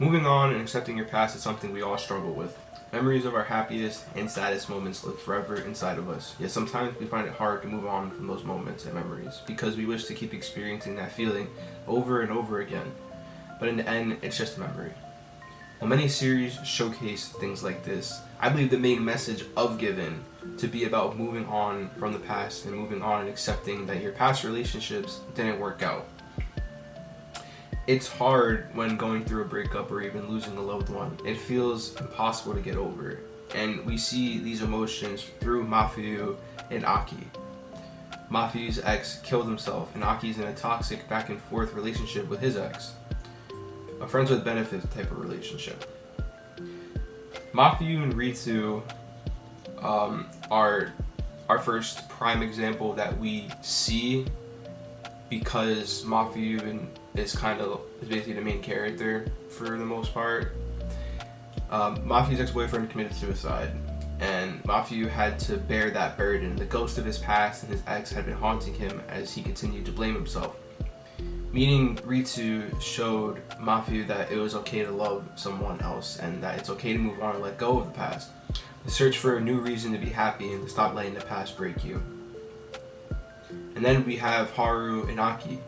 Moving on and accepting your past is something we all struggle with. Memories of our happiest and saddest moments live forever inside of us, yet sometimes we find it hard to move on from those moments and memories because we wish to keep experiencing that feeling over and over again. But in the end, it's just a memory. While many series showcase things like this, I believe the main message of Given to be about moving on from the past and moving on and accepting that your past relationships didn't work out. It's hard when going through a breakup or even losing a loved one. It feels impossible to get over. And we see these emotions through Mafia and Aki. Mafia's ex killed himself, and Aki's in a toxic back and forth relationship with his ex. A friends with benefits type of relationship. Mafia and Ritu are our first prime example that we see because Mafia is basically the main character for the most part. Mafia's ex-boyfriend committed suicide, and Mafia had to bear that burden. The ghost of his past and his ex had been haunting him as he continued to blame himself. Meeting Ritu showed Mafia that it was okay to love someone else and that it's okay to move on and let go of the past. To search for a new reason to be happy and to stop letting the past break you. And then we have Haru and Aki.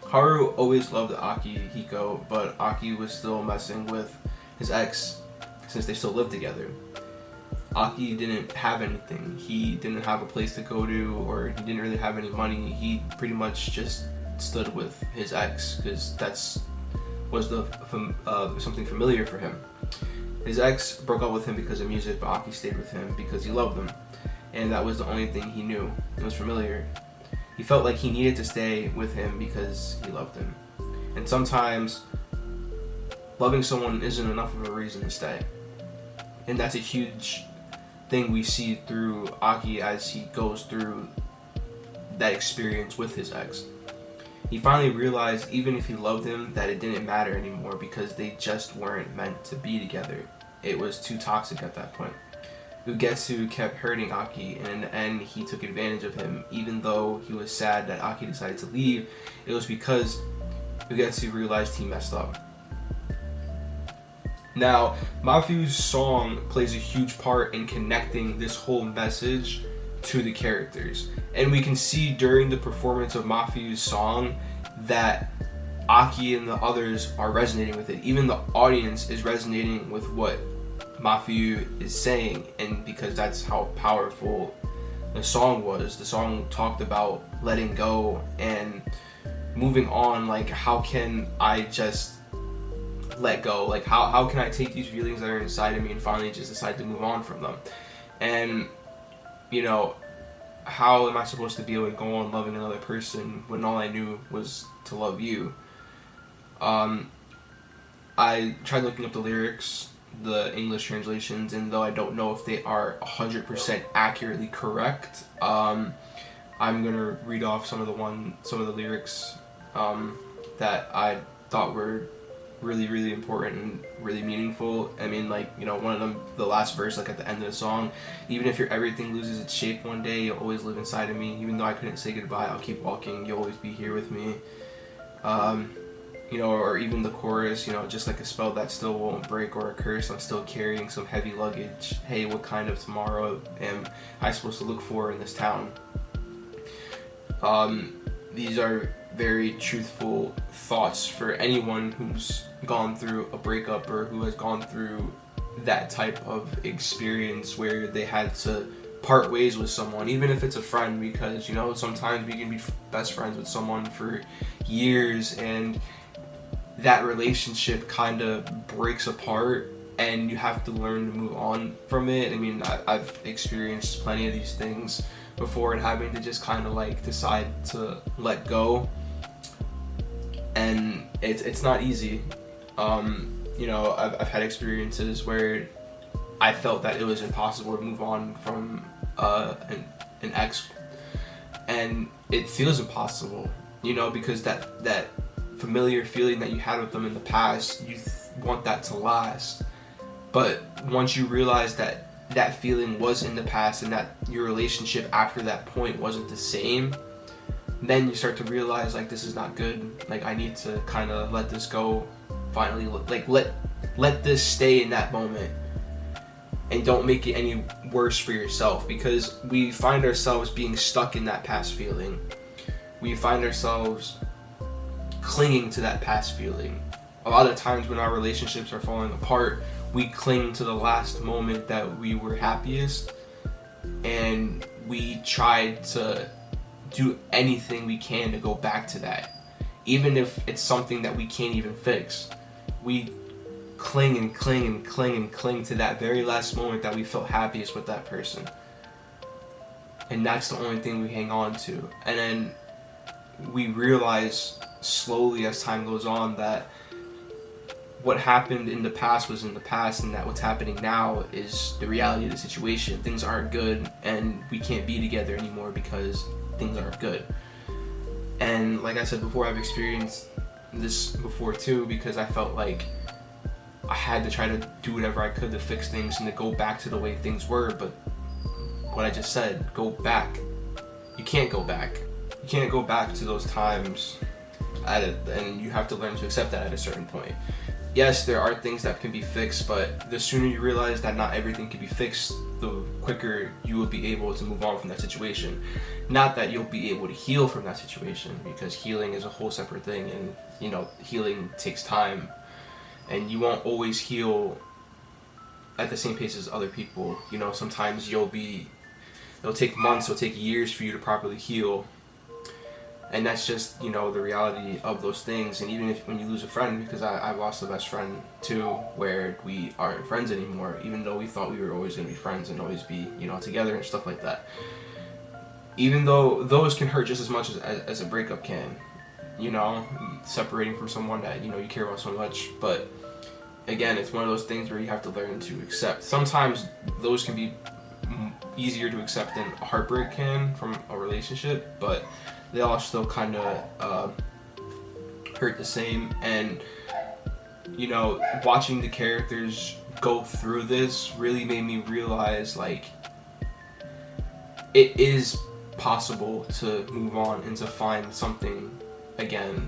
Haru always loved Aki Hiko, but Aki was still messing with his ex since they still lived together. Aki didn't have anything. He didn't have a place to go to, or he didn't really have any money. He pretty much just stood with his ex because was something familiar for him. His ex broke up with him because of music, but Aki stayed with him because he loved him, and that was the only thing he knew. It was familiar. He felt like he needed to stay with him because he loved him. And sometimes loving someone isn't enough of a reason to stay. And that's a huge thing we see through Aki as he goes through that experience with his ex. He finally realized, even if he loved him, that it didn't matter anymore because they just weren't meant to be together. It was too toxic at that point. Ugetsu kept hurting Aki, and in the end, he took advantage of him. Even though he was sad that Aki decided to leave, it was because Ugetsu realized he messed up. Now, Mafia's song plays a huge part in connecting this whole message to the characters. And we can see during the performance of Mafia's song that Aki and the others are resonating with it. Even the audience is resonating with what Mafia is saying, and because that's how powerful the song was. The song talked about letting go and moving on. Like, how can I just let go? Like, how can I take these feelings that are inside of me and finally just decide to move on from them? And you know, how am I supposed to be able to go on loving another person when all I knew was to love you? I tried looking up the lyrics, the English translations, and though I don't know if they are 100% accurately correct, I'm gonna read off some of the lyrics that I thought were really important and really meaningful. I mean, like, you know, one of them, the last verse, like at the end of the song, even if your everything loses its shape one day, you'll always live inside of me. Even though I couldn't say goodbye, I'll keep walking, you'll always be here with me. You know, or even the chorus, you know, just like a spell that still won't break, or a curse, I'm still carrying some heavy luggage. Hey, what kind of tomorrow am I supposed to look for in this town? These are very truthful thoughts for anyone who's gone through a breakup or who has gone through that type of experience where they had to part ways with someone, even if it's a friend, because, you know, sometimes we can be best friends with someone for years and that relationship kind of breaks apart and you have to learn to move on from it. I mean, I've experienced plenty of these things before, and having to just kind of like decide to let go, and it's not easy. You know, I've had experiences where I felt that it was impossible to move on from an ex, and it feels impossible, you know, because that familiar feeling that you had with them in the past, you want that to last. But once you realize that that feeling was in the past and that your relationship after that point wasn't the same, then you start to realize, like, this is not good. Like, I need to kind of let this go finally, like, let this stay in that moment, and don't make it any worse for yourself, because we find ourselves being stuck in that past feeling. We find ourselves clinging to that past feeling. A lot of times when our relationships are falling apart, we cling to the last moment that we were happiest, and we try to do anything we can to go back to that. Even if it's something that we can't even fix, we cling and cling and cling and cling to that very last moment that we felt happiest with that person. And that's the only thing we hang on to. And then we realize slowly as time goes on that what happened in the past was in the past, and that what's happening now is the reality of the situation. Things aren't good, and we can't be together anymore because things aren't good. And like I said before, I've experienced this before too, because I felt like I had to try to do whatever I could to fix things and to go back to the way things were. But what I just said, go back. You can't go back. You can't go back to those times and you have to learn to accept that at a certain point. Yes, there are things that can be fixed, but the sooner you realize that not everything can be fixed, the quicker you will be able to move on from that situation. Not that you'll be able to heal from that situation, because healing is a whole separate thing, and healing takes time, and you won't always heal at the same pace as other people. Sometimes it'll take months, it'll take years for you to properly heal. And that's just, the reality of those things. And even when you lose a friend, because I've lost a best friend too, where we aren't friends anymore, even though we thought we were always going to be friends and always be, together and stuff like that. Even though those can hurt just as much as a breakup can, separating from someone that, you care about so much. But again, it's one of those things where you have to learn to accept. Sometimes those can be easier to accept than a heartbreak can from a relationship, but they all still kind of hurt the same. And watching the characters go through this really made me realize, like, it is possible to move on and to find something again.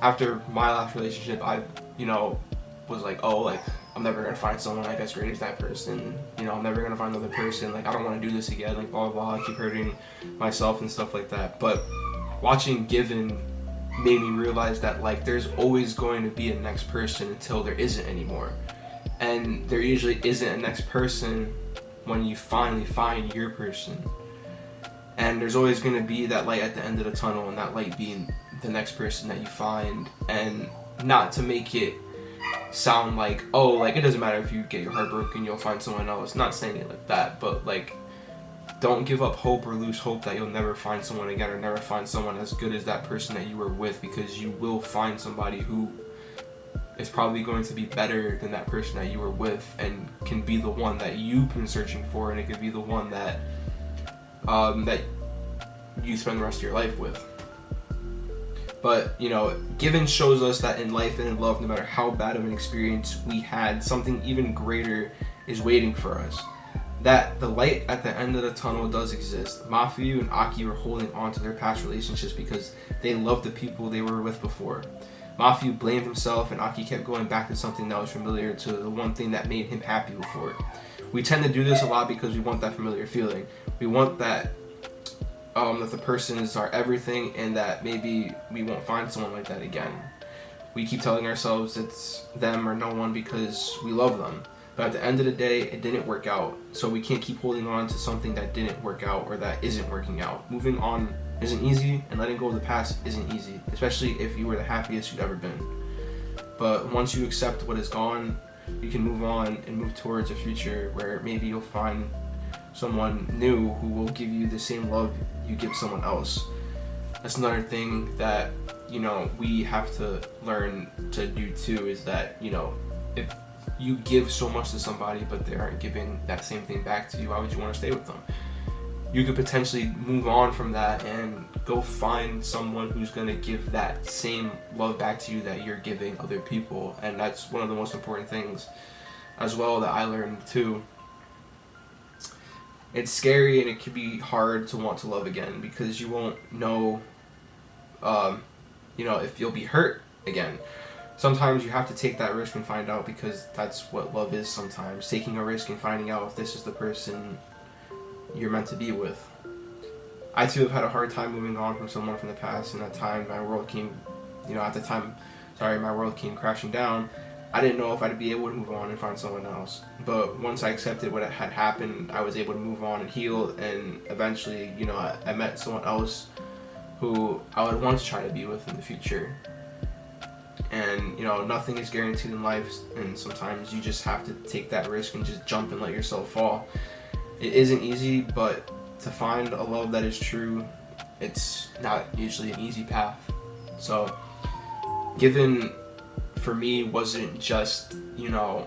After my last relationship, I was like, oh, like, I'm never gonna find someone like as great as that person. I'm never gonna find another person. Like, I don't want to do this again. Like, blah blah blah. I keep hurting myself and stuff like that. But watching Given made me realize that, like, there's always going to be a next person until there isn't anymore. And there usually isn't a next person when you finally find your person. And there's always going to be that light at the end of the tunnel, and that light being the next person that you find. And not to make it sound like, oh, like, it doesn't matter if you get your heart broken, you'll find someone else. Not saying it like that, but, like, don't give up hope or lose hope that you'll never find someone again, or never find someone as good as that person that you were with, because you will find somebody who is probably going to be better than that person that you were with, and can be the one that you've been searching for, and it could be the one that that you spend the rest of your life with. But, Given shows us that in life and in love, no matter how bad of an experience we had, something even greater is waiting for us. That the light at the end of the tunnel does exist. Mafia and Aki were holding on to their past relationships because they loved the people they were with before. Mafia blamed himself, and Aki kept going back to something that was familiar, to the one thing that made him happy before. We tend to do this a lot because we want that familiar feeling. We want that that the person is our everything, and that maybe we won't find someone like that again. We keep telling ourselves it's them or no one because we love them. But at the end of the day, it didn't work out. So we can't keep holding on to something that didn't work out or that isn't working out. Moving on isn't easy, and letting go of the past isn't easy, especially if you were the happiest you've ever been. But once you accept what is gone, you can move on and move towards a future where maybe you'll find someone new who will give you the same love you give someone else. That's another thing that, we have to learn to do too, is that, if you give so much to somebody but they aren't giving that same thing back to you, why would you want to stay with them? You could potentially move on from that and go find someone who's going to give that same love back to you that you're giving other people. And that's one of the most important things as well that I learned too. It's scary, and it can be hard to want to love again, because you won't know, if you'll be hurt again, sometimes you have to take that risk and find out, because that's what love is sometimes. Taking a risk and finding out if this is the person you're meant to be with. I too have had a hard time moving on from someone from the past, and at time my world came, my world came crashing down. I didn't know if I'd be able to move on and find someone else. But once I accepted what had happened, I was able to move on and heal, and eventually, I met someone else who I would want to try to be with in the future. And, nothing is guaranteed in life, and sometimes you just have to take that risk and just jump and let yourself fall. It isn't easy, but to find a love that is true, it's not usually an easy path. So, Given, for me, wasn't just, an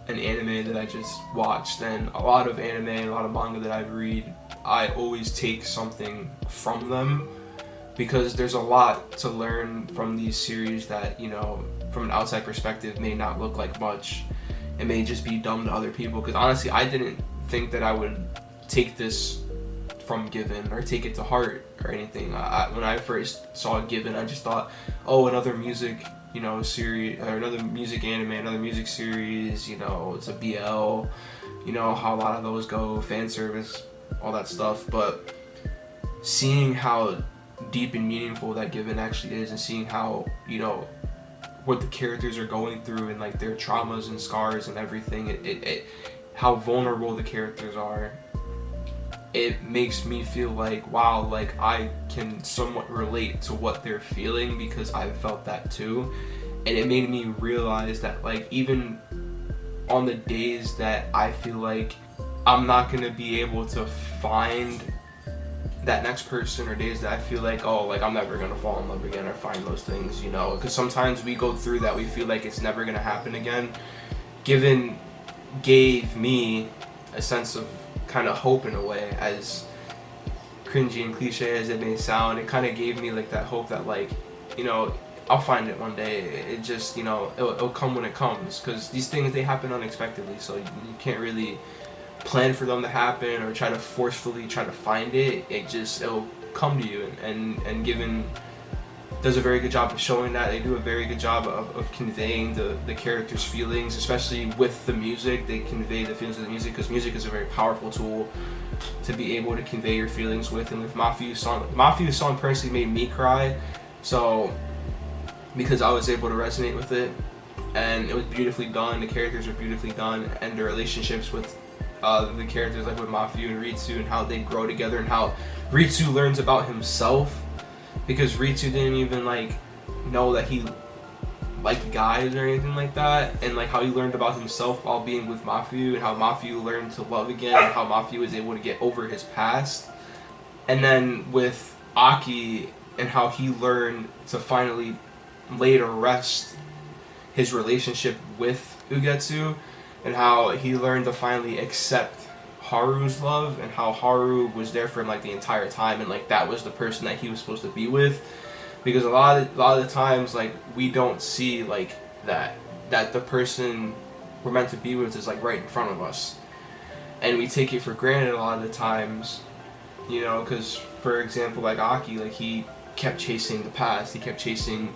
anime that I just watched, and a lot of anime, a lot of manga that I read, I always take something from them, because there's a lot to learn from these series that, from an outside perspective may not look like much. It may just be dumb to other people, because honestly, I didn't think that I would take this from Given or take it to heart or anything. When I first saw Given, I just thought, oh, another music, series, or another music anime, another music series, it's a BL, how a lot of those go, fan service, all that stuff. But seeing how deep and meaningful that Given actually is, and seeing how, what the characters are going through, and like their traumas and scars and everything, it how vulnerable the characters are, it makes me feel like, wow, like I can somewhat relate to what they're feeling, because I've felt that too. And it made me realize that, like, even on the days that I feel like I'm not gonna be able to find that next person, or days that I feel like, oh, like I'm never gonna fall in love again or find those things, because sometimes we go through that, we feel like it's never gonna happen again. Given gave me a sense of kind of hope in a way, as cringy and cliche as it may sound. It kind of gave me like that hope that, like, I'll find it one day. It just, it'll come when it comes, because these things, they happen unexpectedly, so you can't really plan for them to happen or try to forcefully try to find it. It'll come to you, and Given does a very good job of showing that. They do a very good job of conveying the characters' feelings, especially with the music. They convey the feelings of the music, because music is a very powerful tool to be able to convey your feelings with. And with Mafia's song personally made me cry, so because I was able to resonate with it, and it was beautifully done. The characters were beautifully done, and the relationships with the characters, like with Mafia and Ritsu, and how they grow together, and how Ritsu learns about himself, because Ritsu didn't even know that he liked guys or anything like that, and like how he learned about himself while being with Mafia, and how Mafia learned to love again, and how Mafia was able to get over his past. And then with Aki, and how he learned to finally lay to rest his relationship with Ugetsu, and how he learned to finally accept Haru's love, and how Haru was there for him like the entire time, and like that was the person that he was supposed to be with. Because a lot of the times, like, we don't see like that the person we're meant to be with is like right in front of us, and we take it for granted a lot of the times, because for example, like Aki, like he kept chasing the past, he kept chasing,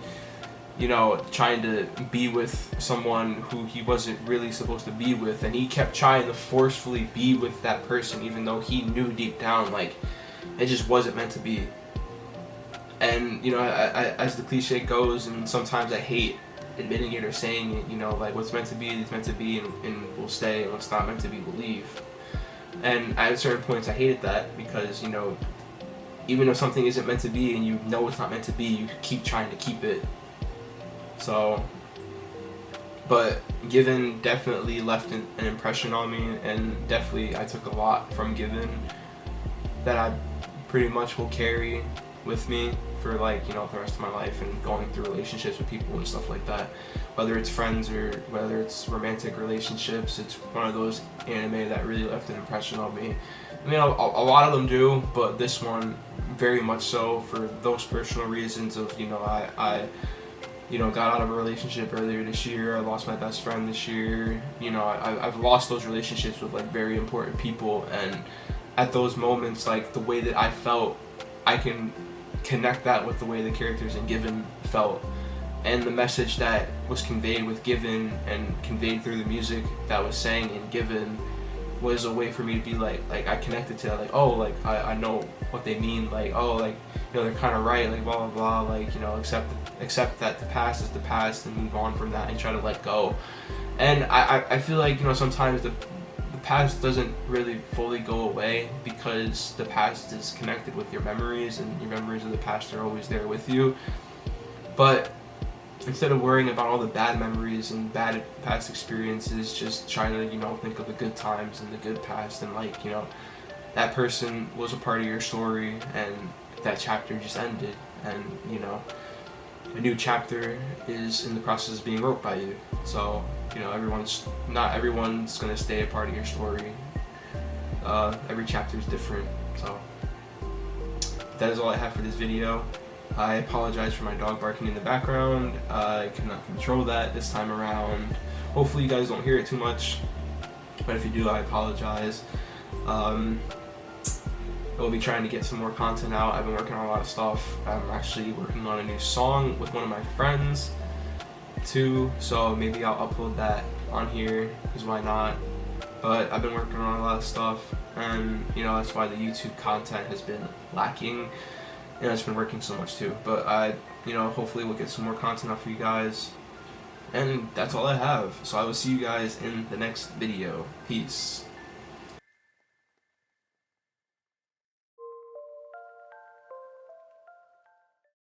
trying to be with someone who he wasn't really supposed to be with, and he kept trying to forcefully be with that person, even though he knew deep down, like, it just wasn't meant to be. And, as the cliche goes, and sometimes I hate admitting it or saying it, like, what's meant to be is meant to be, and will stay, and what's not meant to be will leave. And at certain points I hated that, because, even if something isn't meant to be, and it's not meant to be, you keep trying to keep it. So, but Given definitely left an impression on me, and definitely I took a lot from Given that I pretty much will carry with me for the rest of my life, and going through relationships with people and stuff like that. Whether it's friends or whether it's romantic relationships, it's one of those anime that really left an impression on me. I mean, a lot of them do, but this one very much so, for those personal reasons of, I got out of a relationship earlier this year. I lost my best friend this year. I've lost those relationships with like very important people, and at those moments, like the way that I felt, I can connect that with the way the characters in Given felt. And the message that was conveyed with Given and conveyed through the music that was sang in Given was a way for me to be like I connected to that, like, oh, like I know what they mean, like, oh, like, you know, they're kind of right, like, blah blah blah, like, you know, accept that the past is the past and move on from that and try to let go. And I feel like, you know, sometimes the past doesn't really fully go away because the past is connected with your memories, and your memories of the past are always there with you. But instead of worrying about all the bad memories and bad past experiences, just trying to, you know, think of the good times and the good past, and, like, you know, that person was a part of your story and that chapter just ended, and, you know, a new chapter is in the process of being wrote by you. So, you know, not everyone's gonna stay a part of your story. Every chapter is different. So that is all I have for this video. I apologize for my dog barking in the background. I cannot control that this time around. Hopefully you guys don't hear it too much, but if you do, I apologize. I will be trying to get some more content out. I've been working on a lot of stuff. I'm actually working on a new song with one of my friends too, so maybe I'll upload that on here, because why not? But I've been working on a lot of stuff, and, you know, that's why the YouTube content has been lacking. You know, it's been working so much too, but you know, hopefully we'll get some more content out for you guys. And that's all I have. So I will see you guys in the next video. Peace.